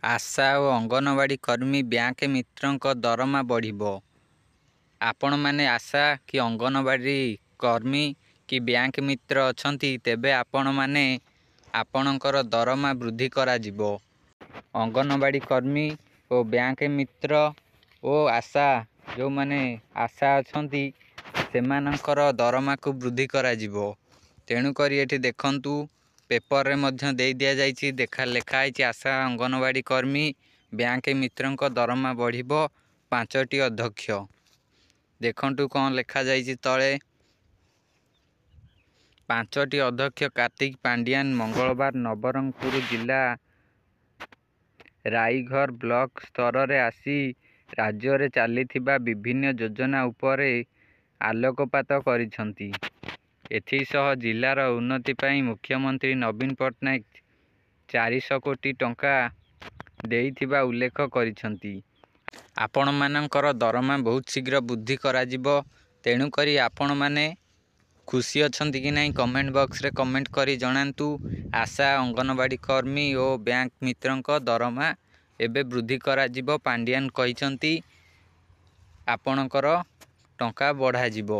ଆଶା ଓ ଅଙ୍ଗନବାଡ଼ି କର୍ମୀ ବ୍ୟାଙ୍କ ମିତ୍ରଙ୍କ ଦରମା ବଢ଼ିବ। ଆପଣମାନେ ଆଶା କି ଅଙ୍ଗନବାଡ଼ି କର୍ମୀ କି ବ୍ୟାଙ୍କ ମିତ୍ର ଅଛନ୍ତି, ତେବେ ଆପଣମାନେ ଆପଣଙ୍କର ଦରମା ବୃଦ୍ଧି କରାଯିବ। ଅଙ୍ଗନବାଡ଼ି କର୍ମୀ ଓ ବ୍ୟାଙ୍କ ମିତ୍ର ଓ ଆଶା ଯେଉଁମାନେ ଆଶା ଅଛନ୍ତି ସେମାନଙ୍କର ଦରମାକୁ ବୃଦ୍ଧି କରାଯିବ। ତେଣୁକରି ଏଠି ଦେଖନ୍ତୁ, ପେପରରେ ମଧ୍ୟ ଦେଇ ଦିଆଯାଇଛି, ଲେଖା ହେଇଛି ଆଶା ଅଙ୍ଗନବାଡ଼ି କର୍ମୀ ବ୍ୟାଙ୍କ ମିତ୍ରଙ୍କ ଦରମା ବଢ଼ିବ 5ଟି ଅଧ୍ୟକ୍ଷ। ଦେଖନ୍ତୁ କ'ଣ ଲେଖାଯାଇଛି ତଳେ। 5ଟି ଅଧ୍ୟକ୍ଷ କାର୍ତ୍ତିକ ପାଣ୍ଡିଆନ ମଙ୍ଗଳବାର ନବରଙ୍ଗପୁର ଜିଲ୍ଲା ରାଇଘର ବ୍ଲକ ସ୍ତରରେ ଆସି ରାଜ୍ୟରେ ଚାଲିଥିବା ବିଭିନ୍ନ ଯୋଜନା ଉପରେ ଆଲୋକପାତ କରିଛନ୍ତି। ଏଥିସହ ଜିଲ୍ଲାର ଉନ୍ନତି ପାଇଁ ମୁଖ୍ୟମନ୍ତ୍ରୀ ନବୀନ ପଟ୍ଟନାୟକ 400 କୋଟି ଟଙ୍କା ଦେଇଥିବା ଉଲ୍ଲେଖ କରିଛନ୍ତି। ଆପଣମାନଙ୍କର ଦରମା ବହୁତ ଶୀଘ୍ର ବୃଦ୍ଧି କରାଯିବ। ତେଣୁକରି ଆପଣମାନେ ଖୁସି ଅଛନ୍ତି କି ନାହିଁ କମେଣ୍ଟ ବକ୍ସରେ କମେଣ୍ଟ କରି ଜଣାନ୍ତୁ। ଆଶା ଅଙ୍ଗନବାଡ଼ି କର୍ମୀ ଓ ବ୍ୟାଙ୍କ ମିତ୍ରଙ୍କ ଦରମା ଏବେ ବୃଦ୍ଧି କରାଯିବ। ପାଣ୍ଡିଆନ କହିଛନ୍ତି ଆପଣଙ୍କର ଟଙ୍କା ବଢ଼ାଯିବ।